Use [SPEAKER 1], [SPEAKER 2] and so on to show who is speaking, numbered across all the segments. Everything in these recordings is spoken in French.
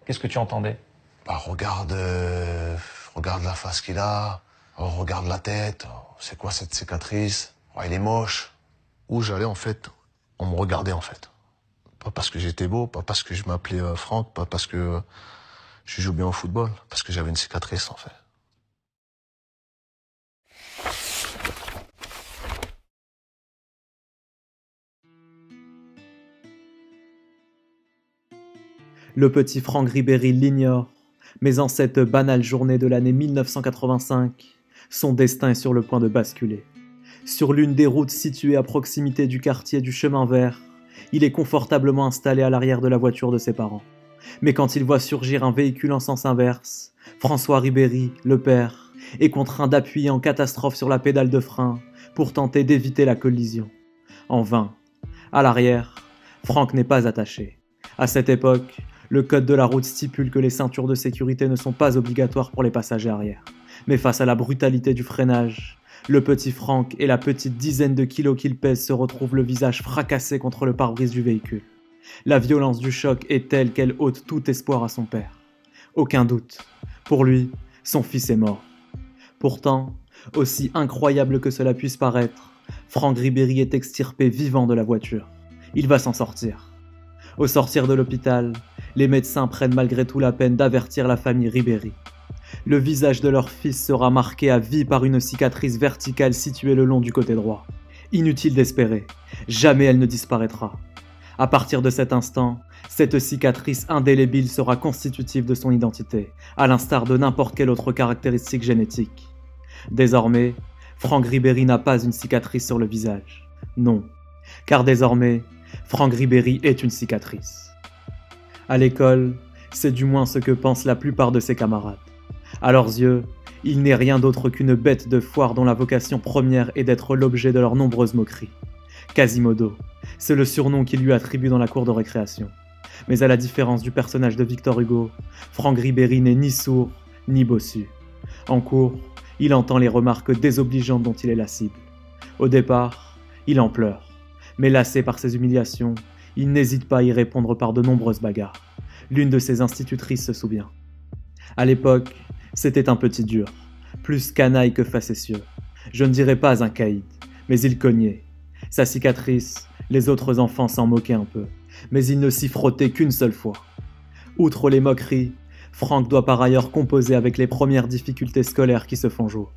[SPEAKER 1] Qu'est-ce que tu entendais?
[SPEAKER 2] Bah, regarde la face qu'il a, regarde la tête, c'est quoi cette cicatrice? Oh, il est moche. Où j'allais, en fait, on me regardait, en fait. Pas parce que j'étais beau, pas parce que je m'appelais Franck, pas parce que je joue bien au football, parce que j'avais une cicatrice, en fait.
[SPEAKER 3] Le petit Franck Ribéry l'ignore, mais en cette banale journée de l'année 1985, son destin est sur le point de basculer. Sur l'une des routes situées à proximité du quartier du Chemin Vert, il est confortablement installé à l'arrière de la voiture de ses parents. Mais quand il voit surgir un véhicule en sens inverse, François Ribéry, le père, est contraint d'appuyer en catastrophe sur la pédale de frein pour tenter d'éviter la collision. En vain. À l'arrière, Franck n'est pas attaché. À cette époque, le code de la route stipule que les ceintures de sécurité ne sont pas obligatoires pour les passagers arrière. Mais face à la brutalité du freinage, le petit Franck et la petite dizaine de kilos qu'il pèse se retrouvent le visage fracassé contre le pare-brise du véhicule. La violence du choc est telle qu'elle ôte tout espoir à son père. Aucun doute. Pour lui, son fils est mort. Pourtant, aussi incroyable que cela puisse paraître, Franck Ribéry est extirpé vivant de la voiture. Il va s'en sortir. Au sortir de l'hôpital, les médecins prennent malgré tout la peine d'avertir la famille Ribéry. Le visage de leur fils sera marqué à vie par une cicatrice verticale située le long du côté droit. Inutile d'espérer, jamais elle ne disparaîtra. À partir de cet instant, cette cicatrice indélébile sera constitutive de son identité, à l'instar de n'importe quelle autre caractéristique génétique. Désormais, Franck Ribéry n'a pas une cicatrice sur le visage. Non, car désormais, Franck Ribéry est une cicatrice. À l'école, c'est du moins ce que pensent la plupart de ses camarades. À leurs yeux, il n'est rien d'autre qu'une bête de foire dont la vocation première est d'être l'objet de leurs nombreuses moqueries. Quasimodo, c'est le surnom qu'ils lui attribuent dans la cour de récréation. Mais à la différence du personnage de Victor Hugo, Franck Ribéry n'est ni sourd, ni bossu. En cours, il entend les remarques désobligeantes dont il est la cible. Au départ, il en pleure. Mais lassé par ses humiliations, il n'hésite pas à y répondre par de nombreuses bagarres. L'une de ses institutrices se souvient. À l'époque, c'était un petit dur, plus canaille que facétieux. Je ne dirais pas un caïd, mais il cognait. Sa cicatrice, les autres enfants s'en moquaient un peu, mais il ne s'y frottait qu'une seule fois. Outre les moqueries, Franck doit par ailleurs composer avec les premières difficultés scolaires qui se font jour.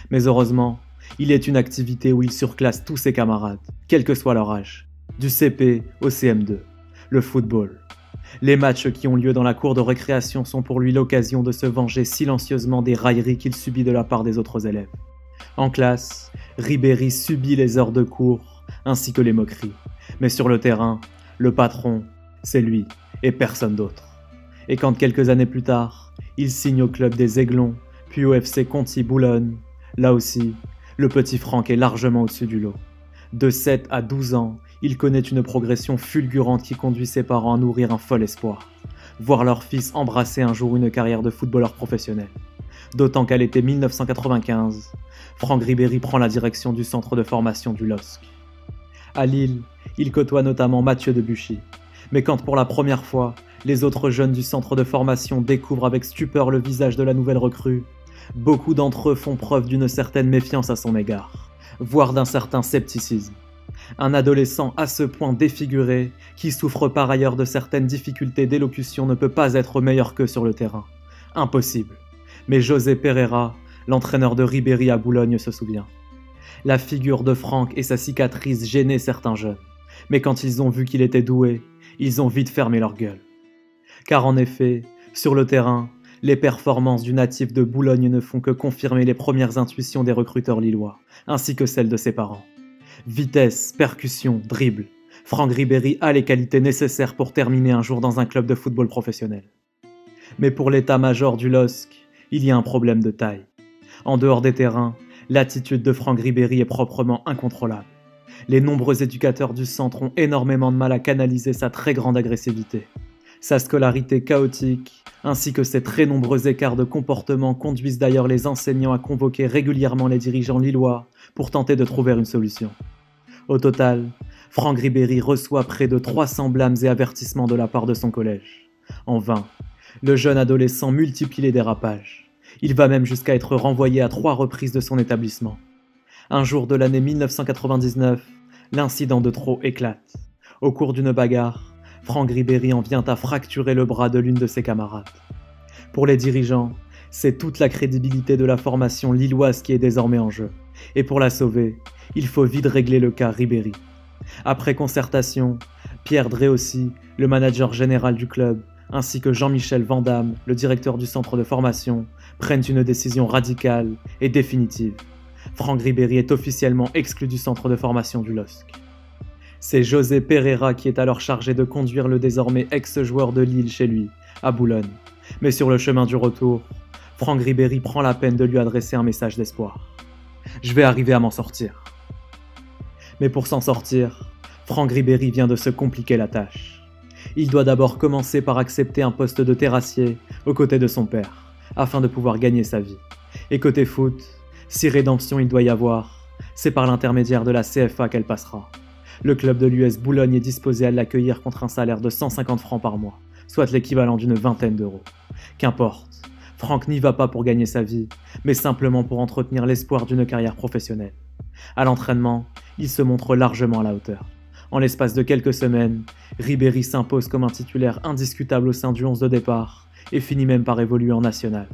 [SPEAKER 3] Mais heureusement, il est une activité où il surclasse tous ses camarades, quel que soit leur âge, du CP au CM2, le football. Les matchs qui ont lieu dans la cour de récréation sont pour lui l'occasion de se venger silencieusement des railleries qu'il subit de la part des autres élèves. En classe, Ribéry subit les heures de cours, ainsi que les moqueries. Mais sur le terrain, le patron, c'est lui, et personne d'autre. Et quand quelques années plus tard, il signe au club des Aiglons, puis au FC Conti Boulogne, là aussi, le petit Franck est largement au-dessus du lot. De 7 à 12 ans, il connaît une progression fulgurante qui conduit ses parents à nourrir un fol espoir. Voir leur fils embrasser un jour une carrière de footballeur professionnel. D'autant qu'à l'été 1995, Franck Ribéry prend la direction du centre de formation du LOSC. À Lille, il côtoie notamment Mathieu Debuchy. Mais quand pour la première fois, les autres jeunes du centre de formation découvrent avec stupeur le visage de la nouvelle recrue, beaucoup d'entre eux font preuve d'une certaine méfiance à son égard, voire d'un certain scepticisme. Un adolescent à ce point défiguré, qui souffre par ailleurs de certaines difficultés d'élocution, ne peut pas être meilleur qu'eux sur le terrain. Impossible. Mais José Pereira, l'entraîneur de Ribéry à Boulogne, se souvient. La figure de Franck et sa cicatrice gênaient certains jeunes. Mais quand ils ont vu qu'il était doué, ils ont vite fermé leur gueule. Car en effet, sur le terrain, les performances du natif de Boulogne ne font que confirmer les premières intuitions des recruteurs lillois, ainsi que celles de ses parents. Vitesse, percussion, dribble. Franck Ribéry a les qualités nécessaires pour terminer un jour dans un club de football professionnel. Mais pour l'état-major du LOSC, il y a un problème de taille. En dehors des terrains, l'attitude de Franck Ribéry est proprement incontrôlable. Les nombreux éducateurs du centre ont énormément de mal à canaliser sa très grande agressivité. Sa scolarité chaotique, ainsi que ses très nombreux écarts de comportement conduisent d'ailleurs les enseignants à convoquer régulièrement les dirigeants lillois pour tenter de trouver une solution. Au total, Franck Ribéry reçoit près de 300 blâmes et avertissements de la part de son collège. En vain, Le jeune adolescent multiplie les dérapages. Il va même jusqu'à être renvoyé à 3 reprises de son établissement. Un jour de l'année 1999, l'incident de trop éclate. Au cours d'une bagarre, Franck Ribéry en vient à fracturer le bras de l'une de ses camarades. Pour les dirigeants, c'est toute la crédibilité de la formation lilloise qui est désormais en jeu. Et pour la sauver, il faut vite régler le cas Ribéry. Après concertation, Pierre Dréossi, le manager général du club, ainsi que Jean-Michel Vandamme, le directeur du centre de formation, prennent une décision radicale et définitive. Franck Ribéry est officiellement exclu du centre de formation du LOSC. C'est José Pereira qui est alors chargé de conduire le désormais ex-joueur de Lille chez lui, à Boulogne. Mais sur le chemin du retour, Franck Ribéry prend la peine de lui adresser un message d'espoir. « Je vais arriver à m'en sortir. » Mais pour s'en sortir, Franck Ribéry vient de se compliquer la tâche. Il doit d'abord commencer par accepter un poste de terrassier aux côtés de son père, afin de pouvoir gagner sa vie. Et côté foot, si rédemption il doit y avoir, c'est par l'intermédiaire de la CFA qu'elle passera. Le club de l'US Boulogne est disposé à l'accueillir contre un salaire de 150 francs par mois, soit l'équivalent d'une vingtaine d'euros. Qu'importe, Franck n'y va pas pour gagner sa vie, mais simplement pour entretenir l'espoir d'une carrière professionnelle. À l'entraînement, il se montre largement à la hauteur. En l'espace de quelques semaines, Ribéry s'impose comme un titulaire indiscutable au sein du 11 de départ et finit même par évoluer en national.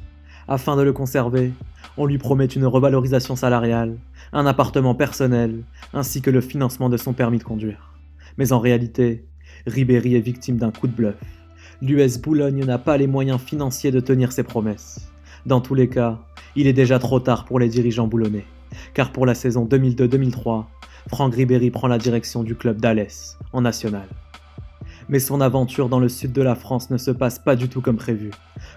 [SPEAKER 3] Afin de le conserver, on lui promet une revalorisation salariale, un appartement personnel, ainsi que le financement de son permis de conduire. Mais en réalité, Ribéry est victime d'un coup de bluff. L'US Boulogne n'a pas les moyens financiers de tenir ses promesses. Dans tous les cas, il est déjà trop tard pour les dirigeants boulonnais, car pour la saison 2002-2003, Franck Ribéry prend la direction du club d'Alès, en national. Mais son aventure dans le sud de la France ne se passe pas du tout comme prévu.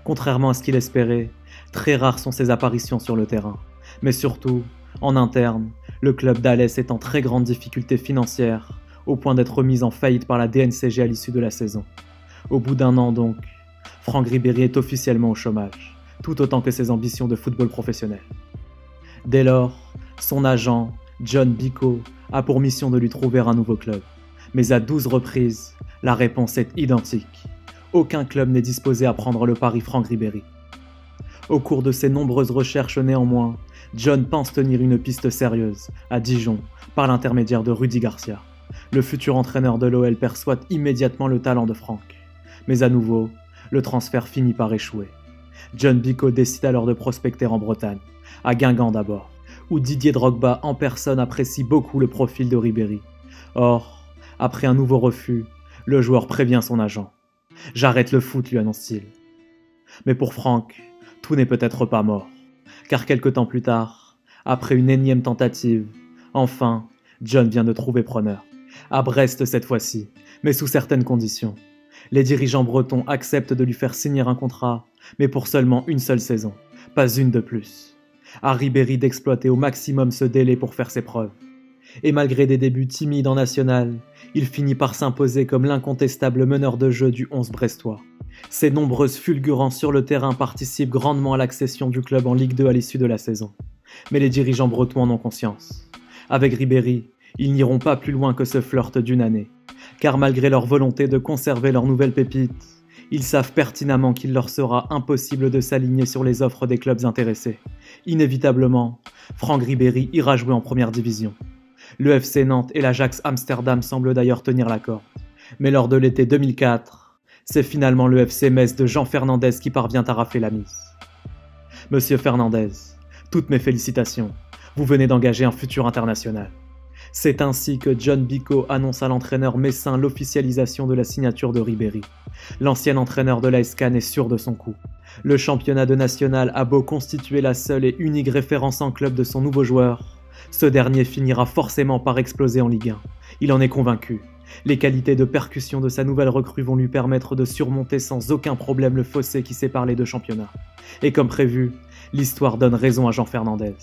[SPEAKER 3] Contrairement à ce qu'il espérait, très rares sont ses apparitions sur le terrain. Mais surtout, en interne, le club d'Alès est en très grande difficulté financière, au point d'être mis en faillite par la DNCG à l'issue de la saison. Au bout d'un an donc, Franck Ribéry est officiellement au chômage, tout autant que ses ambitions de football professionnel. Dès lors, son agent, John Bicot, a pour mission de lui trouver un nouveau club. Mais à 12 reprises, la réponse est identique. Aucun club n'est disposé à prendre le pari Franck Ribéry. Au cours de ses nombreuses recherches néanmoins, John pense tenir une piste sérieuse, à Dijon, par l'intermédiaire de Rudy Garcia. Le futur entraîneur de l'OL perçoit immédiatement le talent de Franck. Mais à nouveau, le transfert finit par échouer. John Bicot décide alors de prospecter en Bretagne, à Guingamp d'abord, où Didier Drogba en personne apprécie beaucoup le profil de Ribéry. Or, après un nouveau refus, le joueur prévient son agent. « J'arrête le foot », lui annonce-t-il. Mais pour Franck, tout n'est peut-être pas mort, car quelque temps plus tard, après une énième tentative, enfin, John vient de trouver preneur. À Brest cette fois-ci, mais sous certaines conditions. Les dirigeants bretons acceptent de lui faire signer un contrat, mais pour seulement une seule saison, pas une de plus. À Ribéry d'exploiter au maximum ce délai pour faire ses preuves. Et malgré des débuts timides en national, il finit par s'imposer comme l'incontestable meneur de jeu du 11 brestois. Ses nombreuses fulgurances sur le terrain participent grandement à l'accession du club en Ligue 2 à l'issue de la saison. Mais les dirigeants bretons en ont conscience. Avec Ribéry, ils n'iront pas plus loin que ce flirt d'une année. Car malgré leur volonté de conserver leur nouvelle pépite, ils savent pertinemment qu'il leur sera impossible de s'aligner sur les offres des clubs intéressés. Inévitablement, Franck Ribéry ira jouer en première division. Le FC Nantes et l'Ajax Amsterdam semblent d'ailleurs tenir la corde. Mais lors de l'été 2004, c'est finalement le FC Metz de Jean Fernandez qui parvient à rafler la mise. Monsieur Fernandez, toutes mes félicitations, vous venez d'engager un futur international. C'est ainsi que John Bicot annonce à l'entraîneur messin l'officialisation de la signature de Ribéry. L'ancien entraîneur de l'AS Cannes est sûr de son coup. Le championnat de national a beau constituer la seule et unique référence en club de son nouveau joueur, ce dernier finira forcément par exploser en Ligue 1. Il en est convaincu. Les qualités de percussion de sa nouvelle recrue vont lui permettre de surmonter sans aucun problème le fossé qui sépare les deux championnats. Et comme prévu, l'histoire donne raison à Jean Fernandez.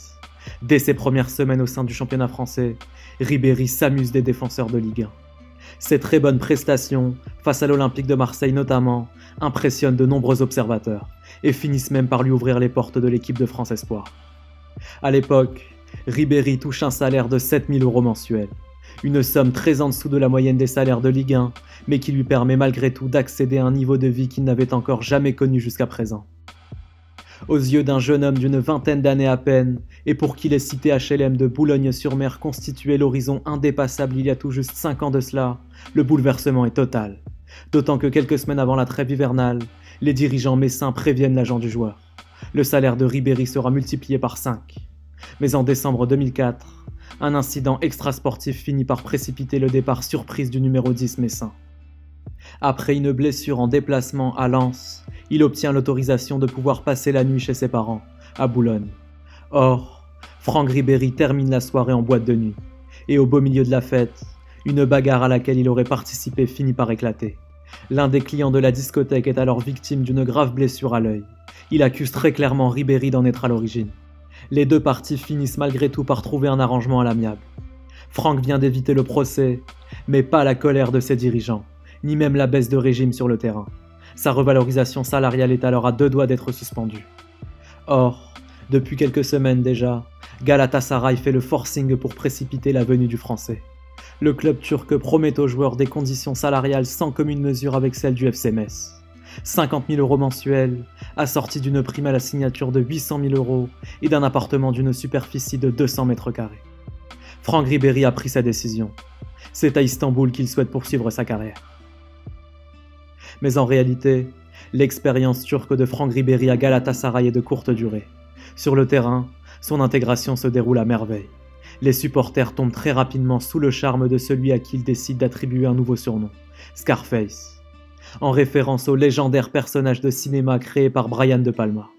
[SPEAKER 3] Dès ses premières semaines au sein du championnat français, Ribéry s'amuse des défenseurs de Ligue 1. Ses très bonnes prestations, face à l'Olympique de Marseille notamment, impressionnent de nombreux observateurs et finissent même par lui ouvrir les portes de l'équipe de France Espoir. À l'époque, Ribéry touche un salaire de 7 000 € mensuels. Une somme très en dessous de la moyenne des salaires de Ligue 1, mais qui lui permet malgré tout d'accéder à un niveau de vie qu'il n'avait encore jamais connu jusqu'à présent. Aux yeux d'un jeune homme d'une vingtaine d'années à peine, et pour qui les cités HLM de Boulogne-sur-Mer constituaient l'horizon indépassable il y a tout juste 5 ans de cela, le bouleversement est total. D'autant que quelques semaines avant la trêve hivernale, les dirigeants messins préviennent l'agent du joueur. Le salaire de Ribéry sera multiplié par 5. Mais en décembre 2004, un incident extrasportif finit par précipiter le départ surprise du numéro 10 messin. Après une blessure en déplacement à Lens, il obtient l'autorisation de pouvoir passer la nuit chez ses parents, à Boulogne. Or, Franck Ribéry termine la soirée en boîte de nuit, et au beau milieu de la fête, une bagarre à laquelle il aurait participé finit par éclater. L'un des clients de la discothèque est alors victime d'une grave blessure à l'œil. Il accuse très clairement Ribéry d'en être à l'origine. Les deux parties finissent malgré tout par trouver un arrangement à l'amiable. Franck vient d'éviter le procès, mais pas la colère de ses dirigeants, ni même la baisse de régime sur le terrain. Sa revalorisation salariale est alors à 2 doigts d'être suspendue. Or, depuis quelques semaines déjà, Galatasaray fait le forcing pour précipiter la venue du Français. Le club turc promet aux joueurs des conditions salariales sans commune mesure avec celles du FC Metz. 50 000 € mensuels, assortis d'une prime à la signature de 800 000 € et d'un appartement d'une superficie de 200 mètres carrés. Franck Ribéry a pris sa décision. C'est à Istanbul qu'il souhaite poursuivre sa carrière. Mais en réalité, l'expérience turque de Franck Ribéry à Galatasaray est de courte durée. Sur le terrain, son intégration se déroule à merveille. Les supporters tombent très rapidement sous le charme de celui à qui ils décident d'attribuer un nouveau surnom, Scarface, en référence au légendaire personnage de cinéma créé par Brian De Palma.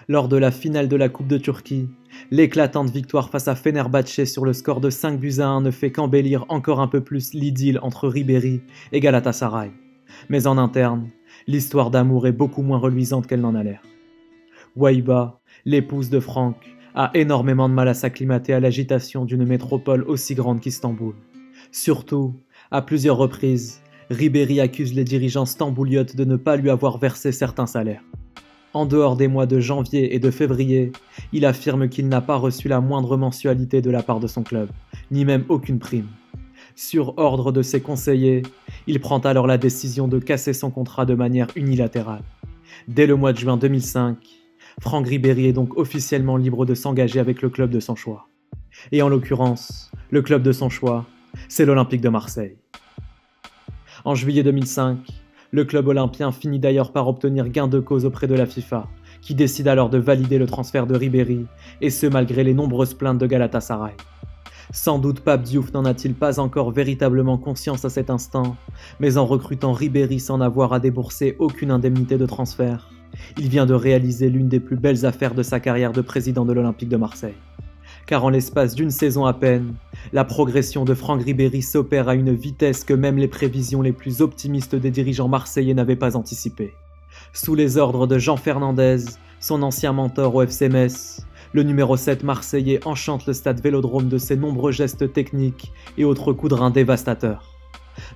[SPEAKER 3] Lors de la finale de la Coupe de Turquie, l'éclatante victoire face à Fenerbahçe sur le score de 5-1 ne fait qu'embellir encore un peu plus l'idylle entre Ribéry et Galatasaray. Mais en interne, l'histoire d'amour est beaucoup moins reluisante qu'elle n'en a l'air. Waiba, l'épouse de Franck, a énormément de mal à s'acclimater à l'agitation d'une métropole aussi grande qu'Istanbul. Surtout, à plusieurs reprises, Ribéry accuse les dirigeants stambouliotes de ne pas lui avoir versé certains salaires. En dehors des mois de janvier et de février, il affirme qu'il n'a pas reçu la moindre mensualité de la part de son club, ni même aucune prime. Sur ordre de ses conseillers, il prend alors la décision de casser son contrat de manière unilatérale. Dès le mois de juin 2005, Franck Ribéry est donc officiellement libre de s'engager avec le club de son choix. Et en l'occurrence, le club de son choix, c'est l'Olympique de Marseille. En juillet 2005, le club olympien finit d'ailleurs par obtenir gain de cause auprès de la FIFA, qui décide alors de valider le transfert de Ribéry, et ce malgré les nombreuses plaintes de Galatasaray. Sans doute Pape Diouf n'en a-t-il pas encore véritablement conscience à cet instant, mais en recrutant Ribéry sans avoir à débourser aucune indemnité de transfert, il vient de réaliser l'une des plus belles affaires de sa carrière de président de l'Olympique de Marseille. Car en l'espace d'une saison à peine, la progression de Franck Ribéry s'opère à une vitesse que même les prévisions les plus optimistes des dirigeants marseillais n'avaient pas anticipée. Sous les ordres de Jean Fernandez, son ancien mentor au FC Metz, le numéro 7 marseillais enchante le stade Vélodrome de ses nombreux gestes techniques et autres coups de rein dévastateurs.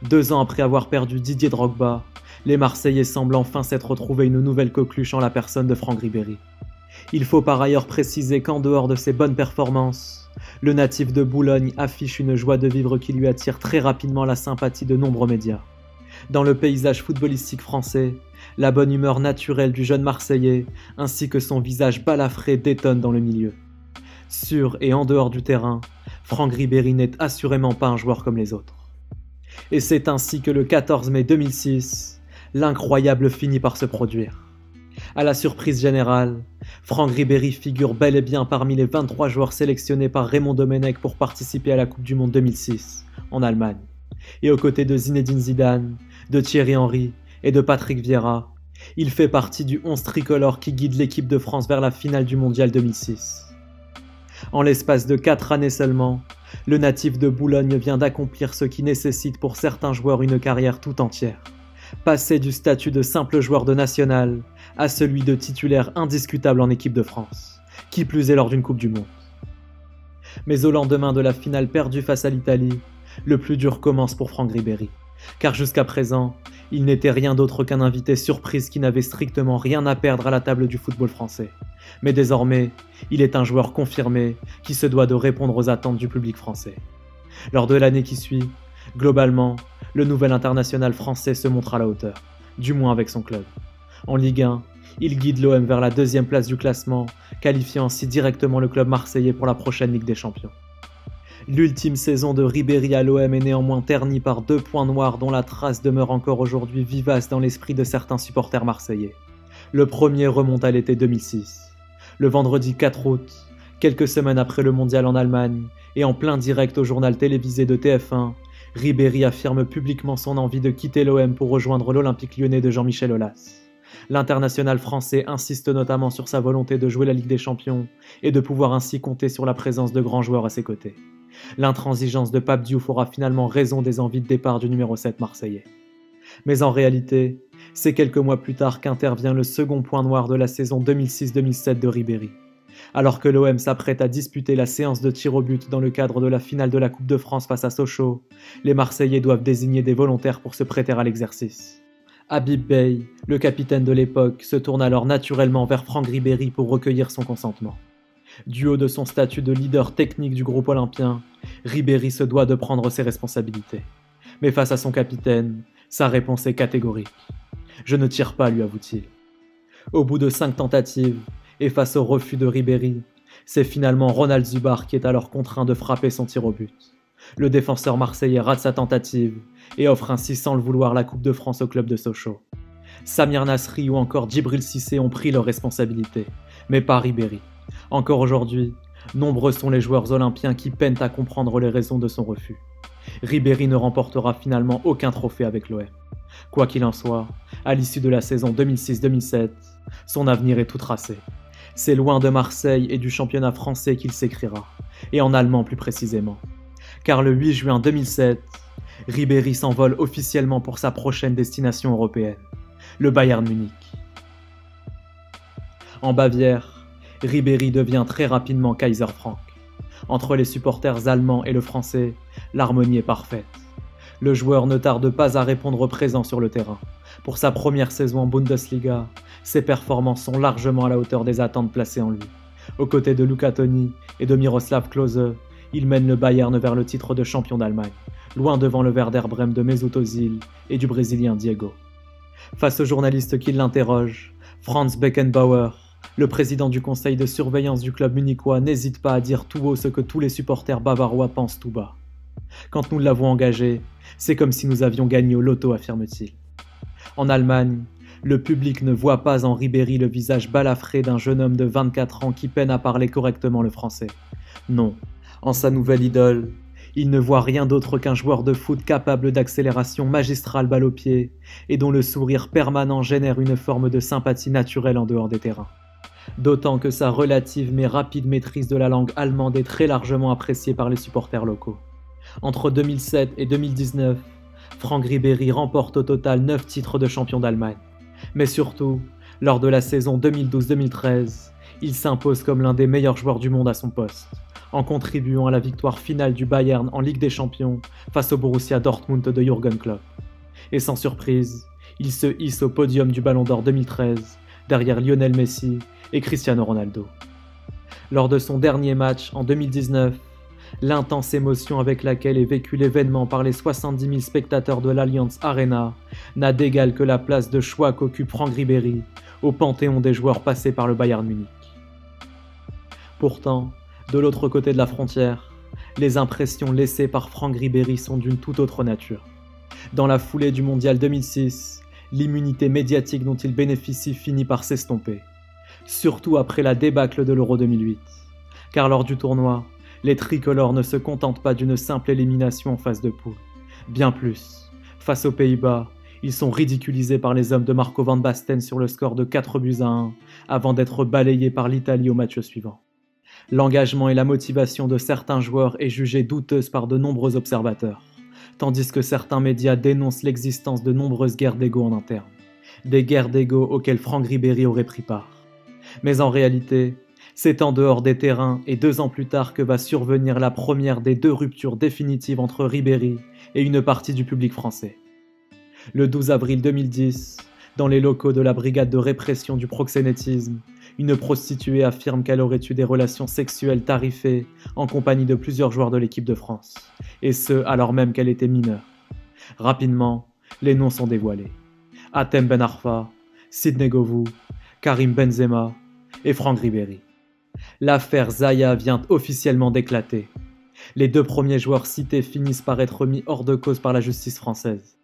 [SPEAKER 3] 2 ans après avoir perdu Didier Drogba, les Marseillais semblent enfin s'être trouvé une nouvelle coqueluche en la personne de Franck Ribéry. Il faut par ailleurs préciser qu'en dehors de ses bonnes performances, le natif de Boulogne affiche une joie de vivre qui lui attire très rapidement la sympathie de nombreux médias. Dans le paysage footballistique français, la bonne humeur naturelle du jeune Marseillais, ainsi que son visage balafré détonnent dans le milieu. Sur et en dehors du terrain, Franck Ribéry n'est assurément pas un joueur comme les autres. Et c'est ainsi que le 14 mai 2006, l'incroyable finit par se produire. À la surprise générale, Franck Ribéry figure bel et bien parmi les 23 joueurs sélectionnés par Raymond Domenech pour participer à la Coupe du Monde 2006, en Allemagne. Et aux côtés de Zinedine Zidane, de Thierry Henry et de Patrick Vieira, il fait partie du 11 tricolore qui guide l'équipe de France vers la finale du Mondial 2006. En l'espace de 4 années seulement, le natif de Boulogne vient d'accomplir ce qui nécessite pour certains joueurs une carrière tout entière. Passer du statut de simple joueur de national à celui de titulaire indiscutable en équipe de France, qui plus est lors d'une Coupe du Monde. Mais au lendemain de la finale perdue face à l'Italie, le plus dur commence pour Franck Ribéry, car jusqu'à présent, il n'était rien d'autre qu'un invité surprise qui n'avait strictement rien à perdre à la table du football français. Mais désormais, il est un joueur confirmé qui se doit de répondre aux attentes du public français. Lors de l'année qui suit, globalement, le nouvel international français se montre à la hauteur, du moins avec son club. En Ligue 1, il guide l'OM vers la 2e place du classement, qualifiant ainsi directement le club marseillais pour la prochaine Ligue des Champions. L'ultime saison de Ribéry à l'OM est néanmoins ternie par 2 points noirs dont la trace demeure encore aujourd'hui vivace dans l'esprit de certains supporters marseillais. Le premier remonte à l'été 2006. Le vendredi 4 août, quelques semaines après le mondial en Allemagne, et en plein direct au journal télévisé de TF1, Ribéry affirme publiquement son envie de quitter l'OM pour rejoindre l'Olympique lyonnais de Jean-Michel Aulas. L'international français insiste notamment sur sa volonté de jouer la Ligue des Champions et de pouvoir ainsi compter sur la présence de grands joueurs à ses côtés. L'intransigeance de Pape Diouf aura finalement raison des envies de départ du numéro 7 marseillais. Mais en réalité, c'est quelques mois plus tard qu'intervient le second point noir de la saison 2006-2007 de Ribéry. Alors que l'OM s'apprête à disputer la séance de tir au but dans le cadre de la finale de la Coupe de France face à Sochaux, les Marseillais doivent désigner des volontaires pour se prêter à l'exercice. Habib Beye, le capitaine de l'époque, se tourne alors naturellement vers Franck Ribéry pour recueillir son consentement. Du haut de son statut de leader technique du groupe olympien, Ribéry se doit de prendre ses responsabilités. Mais face à son capitaine, sa réponse est catégorique. « Je ne tire pas », lui avoue-t-il. Au bout de 5 tentatives, et face au refus de Ribéry, c'est finalement Ronald Zubar qui est alors contraint de frapper son tir au but. Le défenseur marseillais rate sa tentative et offre ainsi sans le vouloir la Coupe de France au club de Sochaux. Samir Nasri ou encore Djibril Cissé ont pris leurs responsabilités, mais pas Ribéry. Encore aujourd'hui, nombreux sont les joueurs olympiens qui peinent à comprendre les raisons de son refus. Ribéry ne remportera finalement aucun trophée avec l'OM. Quoi qu'il en soit, à l'issue de la saison 2006-2007, son avenir est tout tracé. C'est loin de Marseille et du championnat français qu'il s'écrira, et en allemand plus précisément. Car le 8 juin 2007, Ribéry s'envole officiellement pour sa prochaine destination européenne, le Bayern Munich. En Bavière, Ribéry devient très rapidement Kaiser Frank. Entre les supporters allemands et le français, l'harmonie est parfaite. Le joueur ne tarde pas à répondre présent sur le terrain. Pour sa première saison en Bundesliga, ses performances sont largement à la hauteur des attentes placées en lui. Aux côtés de Luca Toni et de Miroslav Klose, il mène le Bayern vers le titre de champion d'Allemagne, loin devant le Werder Brême de Mesut Özil et du Brésilien Diego. Face aux journalistes qui l'interrogent, Franz Beckenbauer, le président du conseil de surveillance du club munichois, n'hésite pas à dire tout haut ce que tous les supporters bavarois pensent tout bas. « Quand nous l'avons engagé, c'est comme si nous avions gagné au loto », affirme-t-il. En Allemagne, le public ne voit pas en Ribéry le visage balafré d'un jeune homme de 24 ans qui peine à parler correctement le français. Non, en sa nouvelle idole, il ne voit rien d'autre qu'un joueur de foot capable d'accélération magistrale balle au pied et dont le sourire permanent génère une forme de sympathie naturelle en dehors des terrains. D'autant que sa relative mais rapide maîtrise de la langue allemande est très largement appréciée par les supporters locaux. Entre 2007 et 2019, Franck Ribéry remporte au total 9 titres de champion d'Allemagne. Mais surtout, lors de la saison 2012-2013, il s'impose comme l'un des meilleurs joueurs du monde à son poste, en contribuant à la victoire finale du Bayern en Ligue des Champions face au Borussia Dortmund de Jürgen Klopp. Et sans surprise, il se hisse au podium du Ballon d'Or 2013, derrière Lionel Messi et Cristiano Ronaldo. Lors de son dernier match en 2019, l'intense émotion avec laquelle est vécu l'événement par les 70 000 spectateurs de l'Allianz Arena n'a d'égal que la place de choix qu'occupe Franck Ribéry au panthéon des joueurs passés par le Bayern Munich. Pourtant, de l'autre côté de la frontière, les impressions laissées par Franck Ribéry sont d'une toute autre nature. Dans la foulée du Mondial 2006, l'immunité médiatique dont il bénéficie finit par s'estomper, surtout après la débâcle de l'Euro 2008, car lors du tournoi, les tricolores ne se contentent pas d'une simple élimination en phase de poule. Bien plus, face aux Pays-Bas, ils sont ridiculisés par les hommes de Marco van Basten sur le score de 4-1 avant d'être balayés par l'Italie au match suivant. L'engagement et la motivation de certains joueurs est jugée douteuse par de nombreux observateurs, tandis que certains médias dénoncent l'existence de nombreuses guerres d'ego en interne. Des guerres d'ego auxquelles Franck Ribéry aurait pris part. Mais en réalité, c'est en dehors des terrains et 2 ans plus tard que va survenir la première des 2 ruptures définitives entre Ribéry et une partie du public français. Le 12 avril 2010, dans les locaux de la brigade de répression du proxénétisme, Une prostituée affirme qu'elle aurait eu des relations sexuelles tarifées en compagnie de plusieurs joueurs de l'équipe de France, et ce alors même qu'elle était mineure. Rapidement, les noms sont dévoilés. Hatem Ben Arfa, Sidney Govou, Karim Benzema et Franck Ribéry. L'affaire Zaya vient officiellement d'éclater. Les 2 premiers joueurs cités finissent par être mis hors de cause par la justice française.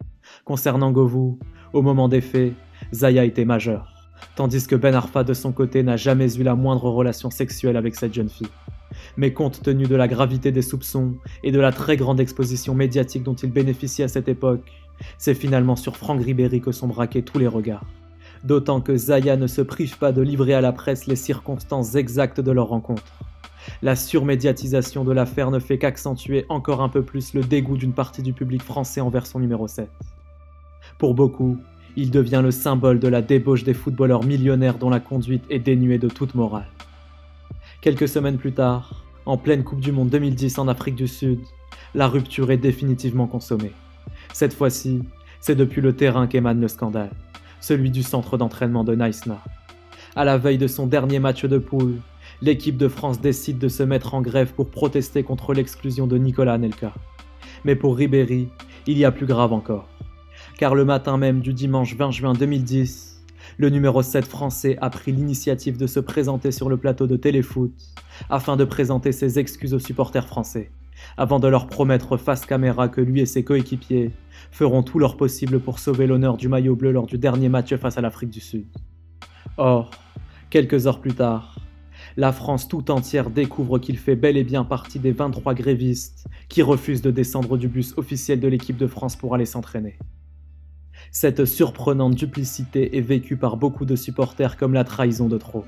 [SPEAKER 3] Concernant Govou, au moment des faits, Zaya était majeur, tandis que Ben Arfa de son côté n'a jamais eu la moindre relation sexuelle avec cette jeune fille. Mais compte tenu de la gravité des soupçons et de la très grande exposition médiatique dont il bénéficie à cette époque, c'est finalement sur Franck Ribéry que sont braqués tous les regards. D'autant que Zaya ne se prive pas de livrer à la presse les circonstances exactes de leur rencontre. La surmédiatisation de l'affaire ne fait qu'accentuer encore un peu plus le dégoût d'une partie du public français envers son numéro 7. Pour beaucoup, il devient le symbole de la débauche des footballeurs millionnaires dont la conduite est dénuée de toute morale. Quelques semaines plus tard, en pleine Coupe du Monde 2010 en Afrique du Sud, la rupture est définitivement consommée. Cette fois-ci, c'est depuis le terrain qu'émane le scandale, celui du centre d'entraînement de Naïsna. À la veille de son dernier match de poule, l'équipe de France décide de se mettre en grève pour protester contre l'exclusion de Nicolas Anelka. Mais pour Ribéry, il y a plus grave encore. Car le matin même du dimanche 20 juin 2010, le numéro 7 français a pris l'initiative de se présenter sur le plateau de Téléfoot afin de présenter ses excuses aux supporters français, avant de leur promettre face caméra que lui et ses coéquipiers feront tout leur possible pour sauver l'honneur du maillot bleu lors du dernier match face à l'Afrique du Sud. Or, quelques heures plus tard, la France tout entière découvre qu'il fait bel et bien partie des 23 grévistes qui refusent de descendre du bus officiel de l'équipe de France pour aller s'entraîner. Cette surprenante duplicité est vécue par beaucoup de supporters comme la trahison de trop.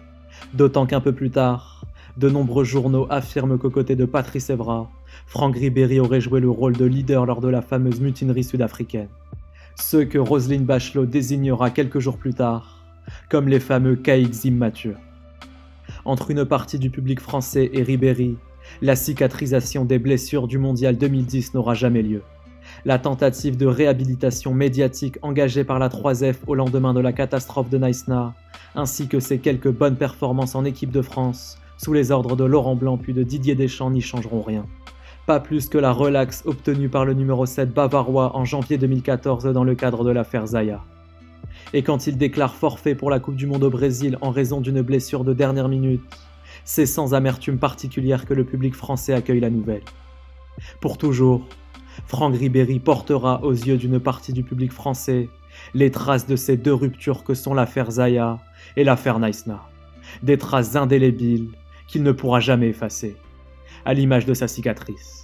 [SPEAKER 3] D'autant qu'un peu plus tard, de nombreux journaux affirment qu'aux côtés de Patrice Evra, Franck Ribéry aurait joué le rôle de leader lors de la fameuse mutinerie sud-africaine. Ceux que Roselyne Bachelot désignera quelques jours plus tard comme les fameux caïds immatures. Entre une partie du public français et Ribéry, la cicatrisation des blessures du Mondial 2010 n'aura jamais lieu. La tentative de réhabilitation médiatique engagée par la 3F au lendemain de la catastrophe de Naïsna, ainsi que ses quelques bonnes performances en équipe de France, sous les ordres de Laurent Blanc puis de Didier Deschamps, n'y changeront rien. Pas plus que la relaxe obtenue par le numéro 7 bavarois en janvier 2014 dans le cadre de l'affaire Zaya. Et quand il déclare forfait pour la Coupe du Monde au Brésil en raison d'une blessure de dernière minute, c'est sans amertume particulière que le public français accueille la nouvelle. Pour toujours, Franck Ribéry portera aux yeux d'une partie du public français les traces de ces 2 ruptures que sont l'affaire Zaya et l'affaire Naïsna. Des traces indélébiles qu'il ne pourra jamais effacer, à l'image de sa cicatrice.